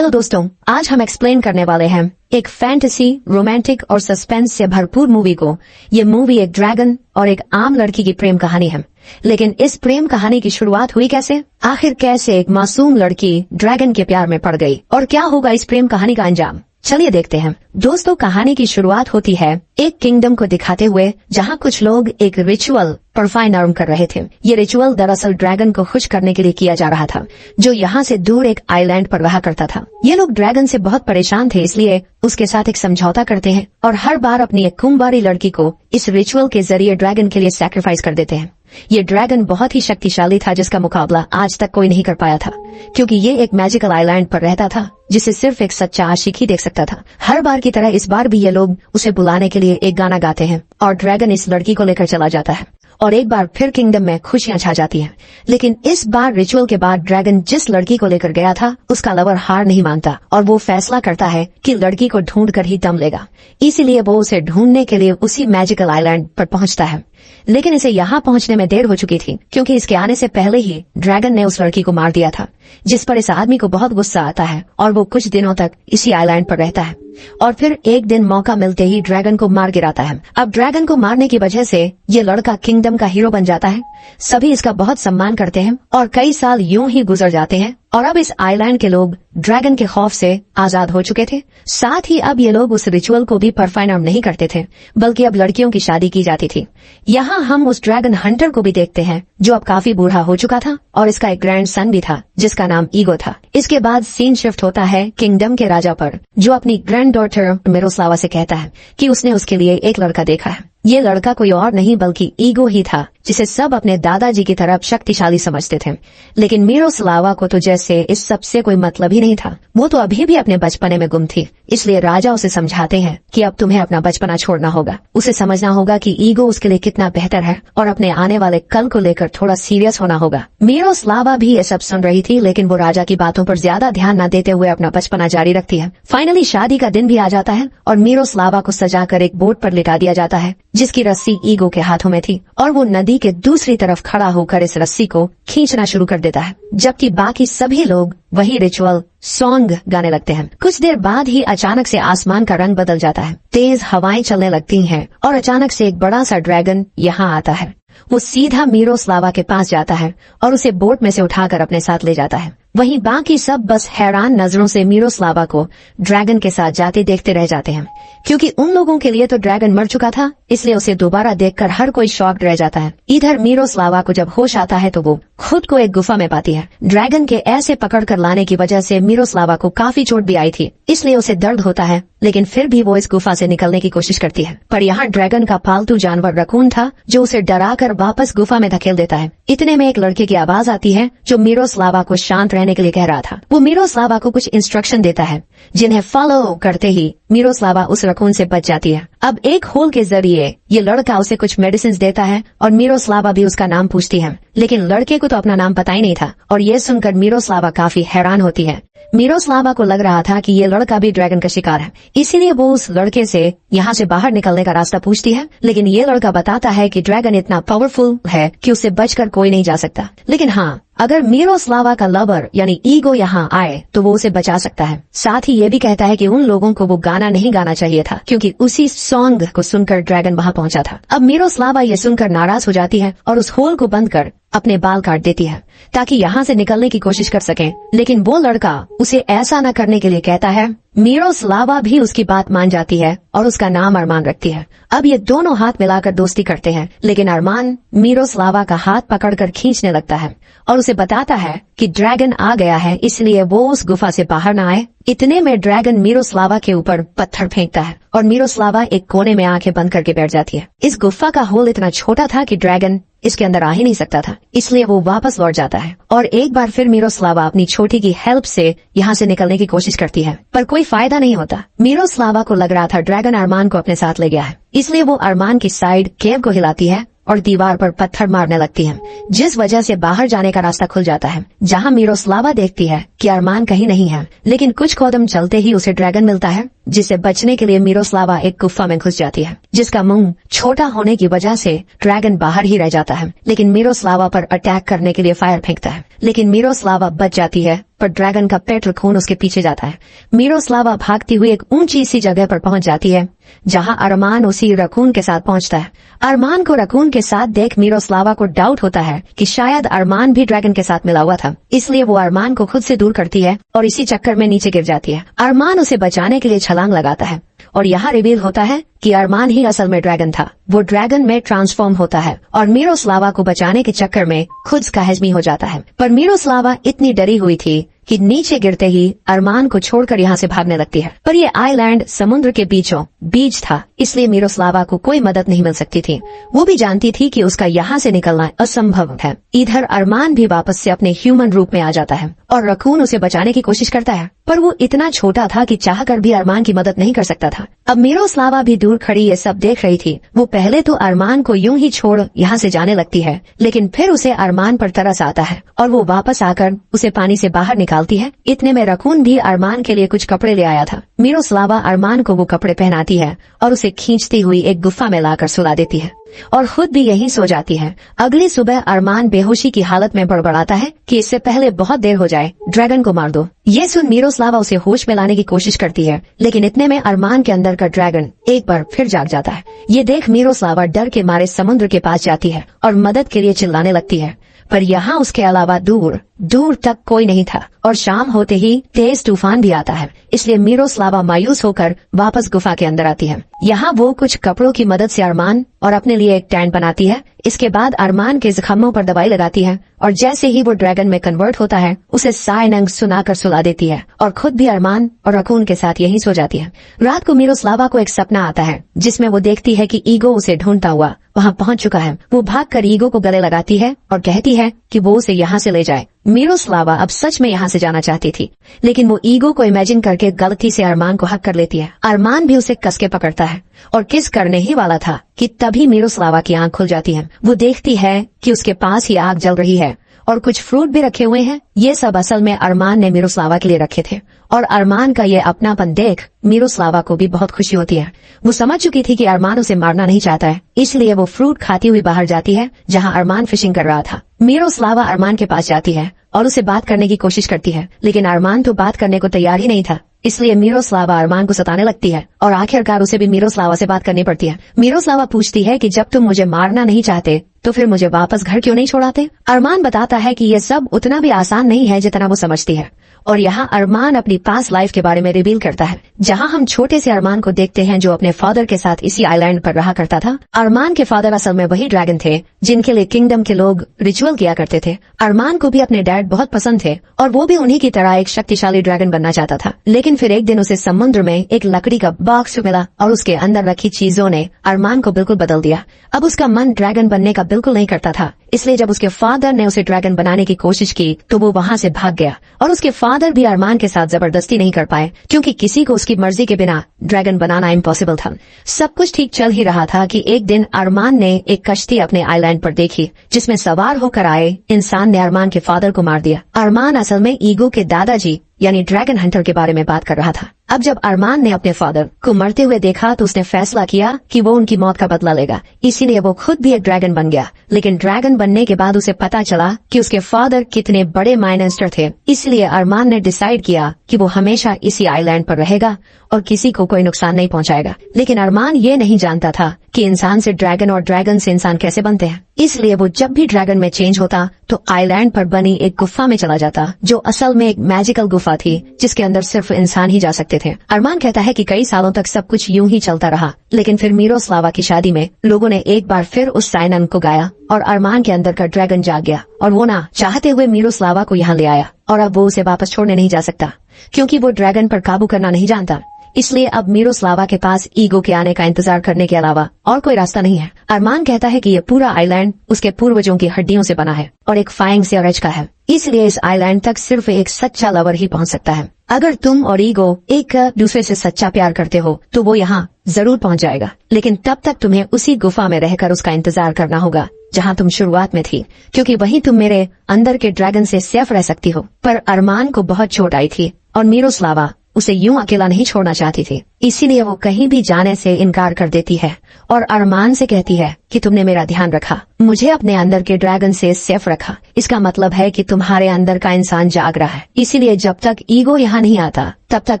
Hello दोस्तों, आज हम एक्सप्लेन करने वाले हैं एक फैंटेसी, रोमांटिक और सस्पेंस से भरपूर मूवी को। ये मूवी एक ड्रैगन और एक आम लड़की की प्रेम कहानी है। लेकिन इस प्रेम कहानी की शुरुआत हुई कैसे? आखिर कैसे एक मासूम लड़की ड्रैगन के प्यार में पड़ गई और क्या होगा इस प्रेम कहानी का अंजाम? चलिए देखते हैं। दोस्तों, कहानी की शुरुआत होती है एक किंगडम को दिखाते हुए जहाँ कुछ लोग एक रिचुअल परफॉर्म कर रहे थे। ये रिचुअल दरअसल ड्रैगन को खुश करने के लिए किया जा रहा था, जो यहाँ से दूर एक आइलैंड पर रहा करता था। ये लोग ड्रैगन से बहुत परेशान थे, इसलिए उसके साथ एक समझौता करते हैं और हर बार अपनी एक कुंवारी लड़की को इस रिचुअल के जरिए ड्रैगन के लिए सैक्रिफाइस कर देते हैं। ये ड्रैगन बहुत ही शक्तिशाली था, जिसका मुकाबला आज तक कोई नहीं कर पाया था, क्योंकि ये एक मैजिकल आइलैंड पर रहता था जिसे सिर्फ एक सच्चा आशिक ही देख सकता था। हर बार की तरह इस बार भी ये लोग उसे बुलाने के लिए एक गाना गाते हैं और ड्रैगन इस लड़की को लेकर चला जाता है और एक बार फिर किंगडम में खुशियां छा जाती हैं। लेकिन इस बार रिचुअल के बाद ड्रैगन जिस लड़की को लेकर गया था उसका लवर हार नहीं मानता और वो फैसला करता है कि लड़की को ढूंढ कर ही दम लेगा। इसीलिए वो उसे ढूंढने के लिए उसी मैजिकल आइलैंड पर पहुंचता है। लेकिन इसे यहाँ पहुंचने में देर हो चुकी थी, क्योंकि इसके आने से पहले ही ड्रैगन ने उस लड़की को मार दिया था, जिस पर इस आदमी को बहुत गुस्सा आता है और वो कुछ दिनों तक इसी आइलैंड पर रहता है और फिर एक दिन मौका मिलते ही ड्रैगन को मार गिराता है। अब ड्रैगन को मारने की वजह से ये लड़का किंगडम का हीरो बन जाता है। सभी इसका बहुत सम्मान करते हैं और कई साल यूं ही गुजर जाते हैं और अब इस आइलैंड के लोग ड्रैगन के खौफ से आजाद हो चुके थे। साथ ही अब ये लोग उस रिचुअल को भी परफॉर्म नहीं करते थे, बल्कि अब लड़कियों की शादी की जाती थी। यहाँ हम उस ड्रैगन हंटर को भी देखते हैं, जो अब काफी बूढ़ा हो चुका था और इसका एक ग्रैंड सन भी था जिसका नाम ईगो था। इसके बाद सीन शिफ्ट होता है किंगडम के राजा पर, जो अपनी ग्रैंड डॉटर मिरोस्लावा से कहता है कि उसने उसके लिए एक लड़का देखा है। ये लड़का कोई और नहीं बल्कि ईगो ही था, जिसे सब अपने दादाजी की तरफ शक्तिशाली समझते थे। लेकिन मिरोस्लावा को तो जैसे इस सब से कोई मतलब ही नहीं था। वो तो अभी भी अपने बचपने में गुम थी। इसलिए राजा उसे समझाते हैं कि अब तुम्हें अपना बचपना छोड़ना होगा। उसे समझना होगा कि ईगो उसके लिए कितना बेहतर है और अपने आने वाले कल को लेकर थोड़ा सीरियस होना होगा। मिरोस्लावा भी ये सब सुन रही थी, लेकिन वो राजा की बातों पर ज्यादा ध्यान न देते हुए अपना बचपना जारी रखती है। फाइनली शादी का दिन भी आ जाता है और मिरोस्लावा को सजाकर एक बोट पर लिटा दिया जाता है, जिसकी रस्सी ईगो के हाथों में थी और वो नदी के दूसरी तरफ खड़ा होकर इस रस्सी को खींचना शुरू कर देता है, जबकि बाकी सभी लोग वही रिचुअल सॉन्ग गाने लगते हैं। कुछ देर बाद ही अचानक से आसमान का रंग बदल जाता है, तेज हवाएं चलने लगती हैं और अचानक से एक बड़ा सा ड्रैगन यहाँ आता है। वो सीधा मिरोस्लावा के पास जाता है और उसे बोट में से उठाकर अपने साथ ले जाता है। वहीं बाकी सब बस हैरान नजरों से मिरोस्लावा को ड्रैगन के साथ जाते देखते रह जाते हैं, क्योंकि उन लोगों के लिए तो ड्रैगन मर चुका था, इसलिए उसे दोबारा देखकर हर कोई शॉक्ड रह जाता है। इधर मिरोस्लावा को जब होश आता है तो वो खुद को एक गुफा में पाती है। ड्रैगन के ऐसे पकड़ कर लाने की वजह से मिरोस्लावा को काफी चोट भी आई थी, इसलिए उसे दर्द होता है, लेकिन फिर भी वो इस गुफा से निकलने की कोशिश करती है। पर यहाँ ड्रैगन का पालतू जानवर रकून था, जो उसे डरा कर वापस गुफा में धकेल देता है। इतने में एक लड़के की आवाज आती है, जो मिरोस्लावा को शांत रहने के लिए कह रहा था। वो मिरोस्लावा को कुछ इंस्ट्रक्शन देता है, जिन्हें फॉलो करते ही मिरोस्लावा उस रकून से बच जाती है। अब एक होल के जरिए ये लड़का उसे कुछ मेडिसिन देता है और मिरोस्लावा भी उसका नाम पूछती है, लेकिन लड़के को तो अपना नाम पता ही नहीं था और ये सुनकर मिरोस्लावा काफी हैरान होती है। मिरोस्लावा को लग रहा था कि ये लड़का भी ड्रैगन का शिकार है, इसीलिए वो उस लड़के से यहाँ से बाहर निकलने का रास्ता पूछती है। लेकिन ये लड़का बताता है कि ड्रैगन इतना पावरफुल है कि उससे बचकर कोई नहीं जा सकता। लेकिन हाँ, अगर मिरोस्लावा का लवर यानी ईगो यहाँ आए तो वो उसे बचा सकता है। साथ ही ये भी कहता है कि उन लोगों को वो गाना नहीं गाना चाहिए था, क्योंकि उसी सॉन्ग को सुनकर ड्रैगन वहाँ पहुँचा था। अब मिरोस्लावा ये सुनकर नाराज हो जाती है और उस होल को बंद कर अपने बाल काट देती है ताकि यहाँ से निकलने की कोशिश कर सके। लेकिन वो लड़का उसे ऐसा न करने के लिए कहता है। मिरोस्लावा भी उसकी बात मान जाती है और उसका नाम अरमान रखती है। अब ये दोनों हाथ मिलाकर दोस्ती करते हैं, लेकिन अरमान मिरोस्लावा का हाथ पकड़कर खींचने लगता है और उसे बताता है कि ड्रैगन आ गया है, इसलिए वो उस गुफा से बाहर न आए। इतने में ड्रैगन मिरोस्लावा के ऊपर पत्थर फेंकता है और मिरोस्लावा एक कोने में आंखें बंद करके बैठ जाती है। इस गुफा का होल इतना छोटा था कि ड्रैगन इसके अंदर आ ही नहीं सकता था, इसलिए वो वापस लौट जाता है और एक बार फिर मिरोस्लावा अपनी छोटी की हेल्प से यहाँ से निकलने की कोशिश करती है, पर कोई फायदा नहीं होता। मिरोस्लावा को लग रहा था ड्रैगन अरमान को अपने साथ ले गया है, इसलिए वो अरमान की साइड केव को हिलाती है और दीवार पर पत्थर मारने लगती है, जिस वजह से बाहर जाने का रास्ता खुल जाता है। जहाँ मिरोस्लावा देखती है कि अरमान कहीं नहीं है, लेकिन कुछ कदम चलते ही उसे ड्रैगन मिलता है, जिसे बचने के लिए मिरोस्लावा एक गुफा में घुस जाती है, जिसका मुंह छोटा होने की वजह से ड्रैगन बाहर ही रह जाता है। लेकिन मिरोस्लावा पर अटैक करने के लिए फायर फेंकता है, लेकिन मिरोस्लावा बच जाती है, पर ड्रैगन का पेट रखून उसके पीछे जाता है। मिरोस्लावा भागती हुई एक ऊंची सी जगह पर पहुंच जाती है, जहां अरमान उसी रकून के साथ पहुंचता है। अरमान को रकून के साथ देख मिरोस्लावा को डाउट होता है कि शायद अरमान भी ड्रैगन के साथ मिला हुआ था, इसलिए वो अरमान को खुद से दूर करती है और इसी चक्कर में नीचे गिर जाती है। अरमान उसे बचाने के लिए छलांग लगाता है और यहाँ रिवील होता है कि अरमान ही असल में ड्रैगन था। वो ड्रैगन में ट्रांसफॉर्म होता है और मिरोस्लावा को बचाने के चक्कर में खुद का हजमी हो जाता है। पर मिरोस्लावा इतनी डरी हुई थी कि नीचे गिरते ही अरमान को छोड़कर यहाँ से भागने लगती है। पर ये आइलैंड समुद्र के बीचों बीच था, इसलिए मिरोस्लावा को कोई मदद नहीं मिल सकती थी। वो भी जानती थी कि उसका यहाँ से निकलना असंभव है। इधर अरमान भी वापस से अपने ह्यूमन रूप में आ जाता है और रकून उसे बचाने की कोशिश करता है, पर वो इतना छोटा था कि चाहकर भी अरमान की मदद नहीं कर सकता था। अब मिरोस्लावा भी दूर खड़ी ये सब देख रही थी। वो पहले तो अरमान को यूं ही छोड़ यहाँ से जाने लगती है, लेकिन फिर उसे अरमान पर तरस आता है और वो वापस आकर उसे पानी से बाहर निकालती है। इतने में रकून भी अरमान के लिए कुछ कपड़े ले आया था। मिरोस्लावा अरमान को वो कपड़े पहनाती है और उसे खींचती हुई एक गुफा में लाकर सुला देती है और खुद भी यहीं सो जाती है। अगली सुबह अरमान बेहोशी की हालत में बड़बड़ाता है कि इससे पहले बहुत देर हो जाए, ड्रैगन को मार दो। ये सुन मिरोस्लावा उसे होश में लाने की कोशिश करती है, लेकिन इतने में अरमान के अंदर का ड्रैगन एक बार फिर जाग जाता है। ये देख मिरोस्लावा डर के मारे समुद्र के पास जाती है और मदद के लिए चिल्लाने लगती है, पर यहाँ उसके अलावा दूर दूर तक कोई नहीं था और शाम होते ही तेज तूफान भी आता है। इसलिए मिरोस्लावा मायूस होकर वापस गुफा के अंदर आती है। यहाँ वो कुछ कपड़ों की मदद से अरमान और अपने लिए एक टेंट बनाती है। इसके बाद अरमान के जख्मों पर दवाई लगाती है और जैसे ही वो ड्रैगन में कन्वर्ट होता है उसे सायनंग सुनाकर सुला देती है और खुद भी अरमान और रकून के साथ यहीं सो जाती है। रात को मिरोस्लावा को एक सपना आता है जिसमें वो देखती है कि ईगो उसे ढूंढता हुआ वहाँ पहुँच चुका है। वो भागकर ईगो को गले लगाती है और कहती है कि वो उसे यहाँ से ले जाए। मिरोस्लावा अब सच में यहाँ से जाना चाहती थी, लेकिन वो ईगो को इमेजिन करके गलती से अरमान को हक कर लेती है। अरमान भी उसे कस के पकड़ता है और किस करने ही वाला था कि तभी मिरोस्लावा की आंख खुल जाती है। वो देखती है कि उसके पास ही आग जल रही है और कुछ फ्रूट भी रखे हुए हैं। ये सब असल में अरमान ने मिरोस्लावा के लिए रखे थे और अरमान का ये अपनापन देख मिरोस्लावा को भी बहुत खुशी होती है। वो समझ चुकी थी कि अरमान उसे मारना नहीं चाहता है, इसलिए वो फ्रूट खाती हुई बाहर जाती है जहाँ अरमान फिशिंग कर रहा था। मिरोस्लावा अरमान के पास जाती है और उसे बात करने की कोशिश करती है, लेकिन अरमान तो बात करने को तैयार ही नहीं था। इसलिए मिरोस्लावा अरमान को सताने लगती है और आखिरकार उसे भी मिरोस्लावा से बात करनी पड़ती है। मिरोस्लावा पूछती है कि जब तुम मुझे मारना नहीं चाहते तो फिर मुझे वापस घर क्यों नहीं छोड़ाते। अरमान बताता है कि ये सब उतना भी आसान नहीं है जितना वो समझती है और यहाँ अरमान अपनी पास्ट लाइफ के बारे में रिवील करता है, जहाँ हम छोटे से अरमान को देखते हैं जो अपने फादर के साथ इसी आइलैंड पर रहा करता था। अरमान के फादर असल में वही ड्रैगन थे जिनके लिए किंगडम के लोग रिचुअल किया करते थे। अरमान को भी अपने डैड बहुत पसंद थे और वो भी उन्हीं की तरह एक शक्तिशाली ड्रैगन बनना चाहता था। लेकिन फिर एक दिन उसे समुद्र में एक लकड़ी का बॉक्स मिला और उसके अंदर रखी चीजों ने अरमान को बिल्कुल बदल दिया। अब उसका मन ड्रैगन बनने का बिल्कुल नहीं करता था, इसलिए जब उसके फादर ने उसे ड्रैगन बनाने की कोशिश की तो वो वहाँ से भाग गया और उसके फादर भी अरमान के साथ जबरदस्ती नहीं कर पाए, क्योंकि किसी को उसकी मर्जी के बिना ड्रैगन बनाना इम्पॉसिबल था। सब कुछ ठीक चल ही रहा था कि एक दिन अरमान ने एक कश्ती अपने आइलैंड पर देखी जिसमें सवार होकर आए इंसान ने अरमान के फादर को मार दिया। अरमान असल में ईगो के दादाजी यानी ड्रैगन हंटर के बारे में बात कर रहा था। अब जब अरमान ने अपने फादर को मरते हुए देखा तो उसने फैसला किया कि वो उनकी मौत का बदला लेगा, इसीलिए वो खुद भी एक ड्रैगन बन गया। लेकिन ड्रैगन बनने के बाद उसे पता चला कि उसके फादर कितने बड़े माइनस्टर थे, इसलिए अरमान ने डिसाइड किया कि वो हमेशा इसी आइलैंड पर रहेगा और किसी को कोई नुकसान नहीं पहुंचाएगा। लेकिन अरमान ये नहीं जानता था कि इंसान से ड्रैगन और ड्रैगन से इंसान कैसे बनते हैं, इसलिए वो जब भी ड्रैगन में चेंज होता तो आइलैंड पर बनी एक गुफा में चला जाता, जो असल में एक मैजिकल गुफा थी जिसके अंदर सिर्फ इंसान ही जा सकते थे। अरमान कहता है कि कई सालों तक सब कुछ यूं ही चलता रहा, लेकिन फिर मिरोस्लावा की शादी में लोगों ने एक बार फिर उस साइनंग को गाया और अरमान के अंदर का ड्रैगन जाग गया और वो ना चाहते हुए मिरोस्लावा को यहाँ ले आया और अब वो उसे वापस छोड़ने नहीं जा सकता, क्योंकि वो ड्रैगन पर काबू करना नहीं जानता। इसलिए अब मिरोस्लावा के पास ईगो के आने का इंतजार करने के अलावा और कोई रास्ता नहीं है। अरमान कहता है कि ये पूरा आइलैंड उसके पूर्वजों की हड्डियों से बना है और एक फाइंग से रच का है, इसलिए इस आइलैंड तक सिर्फ एक सच्चा लवर ही पहुंच सकता है। अगर तुम और ईगो एक दूसरे से सच्चा प्यार करते हो तो वो यहाँ जरूर पहुँच जाएगा, लेकिन तब तक तुम्हें उसी गुफा में रहकर उसका इंतजार करना होगा जहाँ तुम शुरुआत में थी, क्योंकि वहीं तुम मेरे अंदर के ड्रैगन से सेफ रह सकती हो। पर अरमान को बहुत चोट आई थी और मिरोस्लावा उसे यूं अकेला नहीं छोड़ना चाहती थी, इसीलिए वो कहीं भी जाने से इनकार कर देती है और अरमान से कहती है कि तुमने मेरा ध्यान रखा, मुझे अपने अंदर के ड्रैगन से सेफ रखा। इसका मतलब है कि तुम्हारे अंदर का इंसान जाग रहा है, इसीलिए जब तक ईगो यहाँ नहीं आता तब तक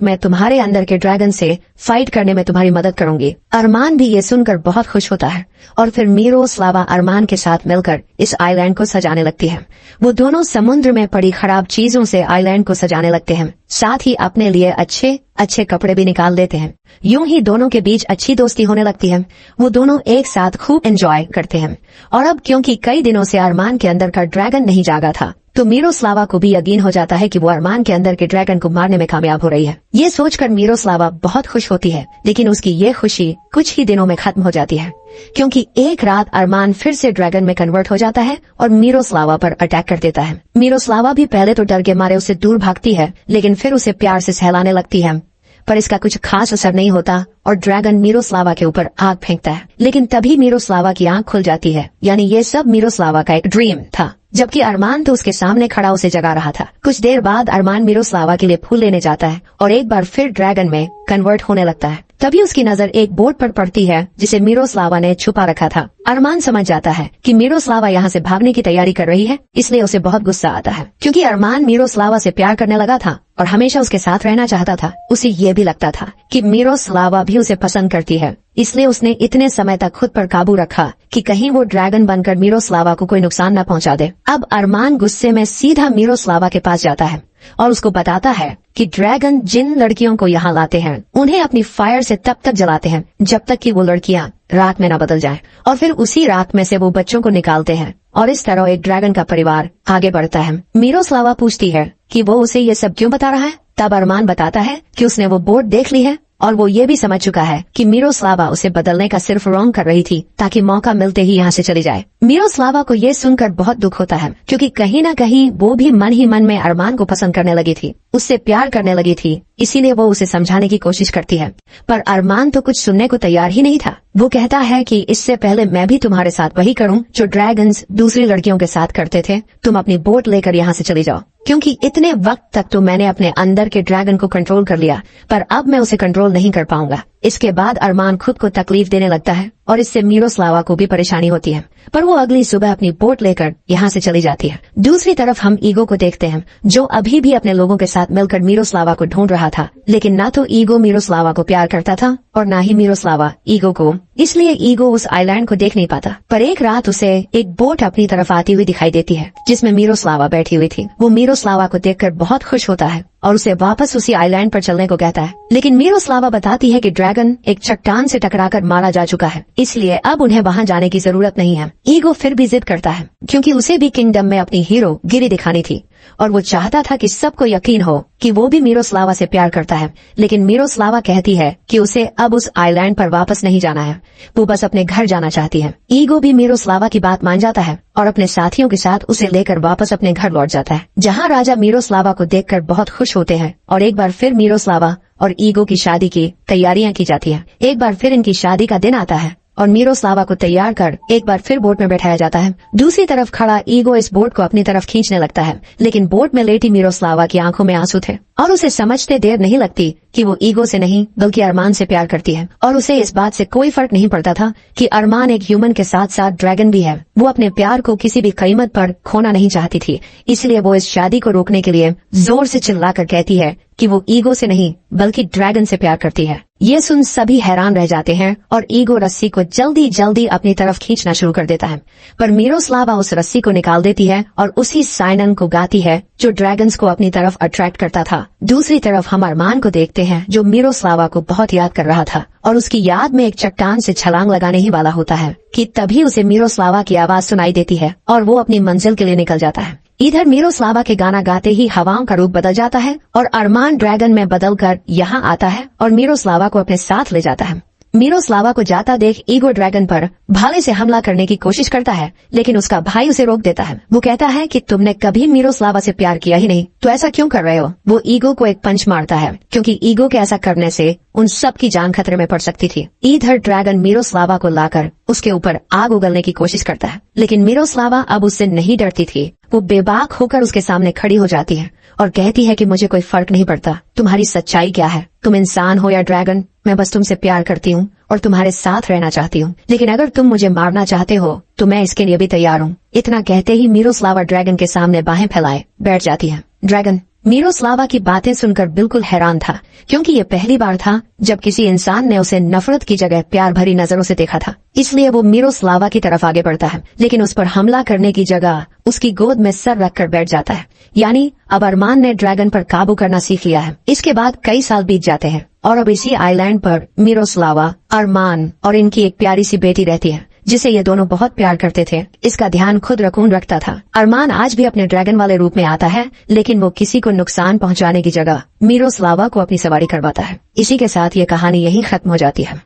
मैं तुम्हारे अंदर के ड्रैगन से फाइट करने में तुम्हारी मदद करूंगी। अरमान भी ये सुनकर बहुत खुश होता है और फिर मिरोस्लावा अरमान के साथ मिलकर इस आइलैंड को सजाने लगती है। वो दोनों समुद्र में पड़ी खराब चीजों से आइलैंड को सजाने लगते हैं, साथ ही अपने लिए अच्छे अच्छे कपड़े भी निकाल देते हैं। यूं ही दोनों के बीच अच्छी दोस्ती होने लगती है। वो दोनों एक साथ खूब एंजॉय करते हैं। और अब क्योंकि कई दिनों से अरमान के अंदर का ड्रैगन नहीं जागा था, तो मिरोस्लावा को भी यकीन हो जाता है कि वो अरमान के अंदर के ड्रैगन को मारने में कामयाब हो रही है। ये सोचकर मिरोस्लावा बहुत खुश होती है, लेकिन उसकी ये खुशी कुछ ही दिनों में खत्म हो जाती है, क्योंकि एक रात अरमान फिर से ड्रैगन में कन्वर्ट हो जाता है और मिरोस्लावा पर अटैक कर देता है। मिरोस्लावा भी पहले तो डर के मारे उससे दूर भागती है, लेकिन फिर उसे प्यार से सहलाने लगती है, पर इसका कुछ खास असर नहीं होता और ड्रैगन मिरोस्लावा के ऊपर आग फेंकता है। लेकिन तभी मिरोस्लावा की आंख खुल जाती है, यानी ये सब मिरोस्लावा का एक ड्रीम था, जबकि अरमान तो उसके सामने खड़ा उसे जगा रहा था। कुछ देर बाद अरमान मिरोस्लावा के लिए फूल लेने जाता है और एक बार फिर ड्रैगन में कन्वर्ट होने लगता है। तभी उसकी नजर एक बोर्ड पर पड़ती है जिसे मिरोस्लावा ने छुपा रखा था। अरमान समझ जाता है कि मिरोस्लावा यहाँ से भागने की तैयारी कर रही है, इसलिए उसे बहुत गुस्सा आता है, क्योंकि अरमान मिरोस्लावा से प्यार करने लगा था और हमेशा उसके साथ रहना चाहता था। उसे ये भी लगता था कि मिरोस्लावा भी उसे पसंद करती है, इसलिए उसने इतने समय तक खुद पर काबू रखा कि कहीं वो ड्रैगन बनकर मिरोस्लावा को कोई नुकसान न पहुंचा दे। अब अरमान गुस्से में सीधा मिरोस्लावा के पास जाता है और उसको बताता है कि ड्रैगन जिन लड़कियों को यहाँ लाते हैं उन्हें अपनी फायर से तब तक जलाते हैं जब तक कि वो लड़कियाँ रात में न बदल जाएं, और फिर उसी रात में से वो बच्चों को निकालते हैं और इस तरह एक ड्रैगन का परिवार आगे बढ़ता है। मिरोस्लावा पूछती है कि वो उसे ये सब क्यों बता रहा है। तब अरमान बताता है कि उसने वो बोर्ड देख ली है और वो ये भी समझ चुका है कि मिरोस्लावा उसे बदलने का सिर्फ रॉन्ग कर रही थी ताकि मौका मिलते ही यहाँ से चली जाए। मिरोस्लावा को ये सुनकर बहुत दुख होता है, क्योंकि कहीं न कहीं वो भी मन ही मन में अरमान को पसंद करने लगी थी, उससे प्यार करने लगी थी, इसीलिए वो उसे समझाने की कोशिश करती है। पर अरमान तो कुछ सुनने को तैयार ही नहीं था। वो कहता है कि इससे पहले मैं भी तुम्हारे साथ वही करूं जो ड्रैगन्स दूसरी लड़कियों के साथ करते थे। तुम अपनी बोट लेकर यहाँ से चली जाओ, क्योंकि इतने वक्त तक तो मैंने अपने अंदर के ड्रैगन को कंट्रोल कर लिया, पर अब मैं उसे कंट्रोल नहीं कर पाऊंगा। इसके बाद अरमान खुद को तकलीफ देने लगता है और इससे मिरोस्लावा को भी परेशानी होती है, पर वो अगली सुबह अपनी बोट लेकर यहाँ से चली जाती है। दूसरी तरफ हम ईगो को देखते हैं, जो अभी भी अपने लोगों के साथ मिलकर मिरोस्लावा को ढूंढ रहा था, लेकिन न तो ईगो मिरोस्लावा को प्यार करता था और न ही मिरोस्लावा ईगो को, इसलिए ईगो उस आइलैंड को देख नहीं पाता। पर एक रात उसे एक बोट अपनी तरफ आती हुई दिखाई देती है जिसमें मिरोस्लावा बैठी हुई थी। वो मिरोस्लावा को देखकर बहुत खुश होता है और उसे वापस उसी आइलैंड पर चलने को कहता है, लेकिन मिरोस्लावा बताती है कि ड्रैगन एक चट्टान से टकराकर मारा जा चुका है, इसलिए अब उन्हें वहाँ जाने की जरूरत नहीं है। ईगो फिर भी जिद करता है, क्योंकि उसे भी किंगडम में अपनी हीरो गिरी दिखानी थी और वो चाहता था कि सबको यकीन हो कि वो भी मिरोस्लावा से प्यार करता है। लेकिन मिरोस्लावा कहती है कि उसे अब उस आइलैंड पर वापस नहीं जाना है, वो बस अपने घर जाना चाहती है। ईगो भी मिरोस्लावा की बात मान जाता है और अपने साथियों के साथ उसे लेकर वापस अपने घर लौट जाता है, जहाँ राजा मिरोस्लावा को देखकर बहुत खुश होते हैं और एक बार फिर मिरोस्लावा और ईगो की शादी की तैयारियां की जाती है। एक बार फिर इनकी शादी का दिन आता है और मिरोस्लावा को तैयार कर एक बार फिर बोट में बैठाया जाता है। दूसरी तरफ खड़ा ईगो इस बोट को अपनी तरफ खींचने लगता है, लेकिन बोट में लेटी मिरोस्लावा की आंखों में आंसू थे और उसे समझते देर नहीं लगती कि वो ईगो से नहीं बल्कि अरमान से प्यार करती है, और उसे इस बात से कोई फर्क नहीं पड़ता था कि अरमान एक ह्यूमन के साथ साथ ड्रैगन भी है। वो अपने प्यार को किसी भी कीमत पर खोना नहीं चाहती थी, इसलिए वो इस शादी को रोकने के लिए जोर से चिल्लाकर कहती है कि वो ईगो से नहीं बल्कि ड्रैगन से प्यार करती है। ये सुन सभी हैरान रह जाते हैं और ईगो रस्सी को जल्दी जल्दी अपनी तरफ खींचना शुरू कर देता है, पर मिरोस्लावा उस रस्सी को निकाल देती है और उसी साइनन को गाती है जो ड्रैगन्स को अपनी तरफ अट्रैक्ट करता था। दूसरी तरफ हम अरमान को देखते हैं जो मिरोस्लावा को बहुत याद कर रहा था और उसकी याद में एक चट्टान से छलांग लगाने ही वाला होता है कि तभी उसे मिरोस्लावा की आवाज सुनाई देती है और वो अपनी मंजिल के लिए निकल जाता है। इधर मिरोस्लावा के गाना गाते ही हवाओं का रूप बदल जाता है और अरमान ड्रैगन में बदलकर यहाँ आता है और मिरोस्लावा को अपने साथ ले जाता है। मिरोस्लावा को जाता देख ईगो ड्रैगन पर भाले से हमला करने की कोशिश करता है, लेकिन उसका भाई उसे रोक देता है। वो कहता है कि तुमने कभी मिरोस्लावा से प्यार किया ही नहीं, तो ऐसा क्यों कर रहे हो। वो ईगो को एक पंच मारता है, क्योंकि ईगो के ऐसा करने से उन सब की जान खतरे में पड़ सकती थी। इधर ड्रैगन मिरोस्लावा को लाकर उसके ऊपर आग उगलने की कोशिश करता है, लेकिन मिरोस्लावा अब उससे नहीं डरती थी। वो बेबाक होकर उसके सामने खड़ी हो जाती है और कहती है कि मुझे कोई फर्क नहीं पड़ता तुम्हारी सच्चाई क्या है, तुम इंसान हो या ड्रैगन, मैं बस तुमसे प्यार करती हूँ और तुम्हारे साथ रहना चाहती हूँ, लेकिन अगर तुम मुझे मारना चाहते हो तो मैं इसके लिए भी तैयार हूँ। इतना कहते ही मिरोस्लावा ड्रैगन के सामने बाहें फैलाए बैठ जाती है। ड्रैगन मिरोस्लावा की बातें सुनकर बिल्कुल हैरान था, क्योंकि ये पहली बार था जब किसी इंसान ने उसे नफरत की जगह प्यार भरी नजरों से देखा था। इसलिए वो मिरोस्लावा की तरफ आगे बढ़ता है, लेकिन उस पर हमला करने की जगह उसकी गोद में सर रखकर बैठ जाता है। यानी अब अरमान ने ड्रैगन पर काबू करना सीख लिया है। इसके बाद कई साल बीत जाते हैं और अब इसी आइलैंड पर मिरोस्लावा, अरमान और इनकी एक प्यारी सी बेटी रहती है, जिसे ये दोनों बहुत प्यार करते थे। इसका ध्यान खुद रकून रखता था। अरमान आज भी अपने ड्रैगन वाले रूप में आता है, लेकिन वो किसी को नुकसान पहुंचाने की जगह मिरोस्लावा को अपनी सवारी करवाता है। इसी के साथ ये कहानी यहीं खत्म हो जाती है।